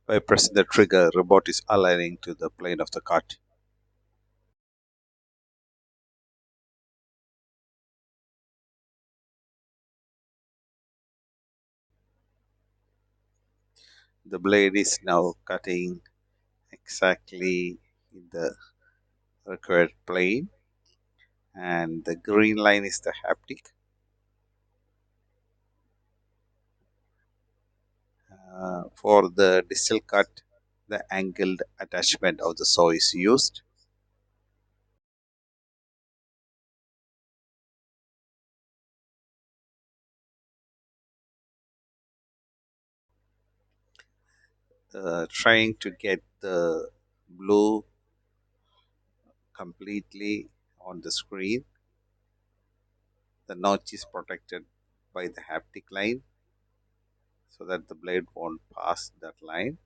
By pressing the trigger, robot is aligning to the plane of the cut. The blade is now cutting exactly in the required plane, and the green line is the haptic. For the digital cut, the angled attachment of the saw is used. Trying to get the blue completely on the screen. The notch is protected by the haptic line so that the blade won't pass that line.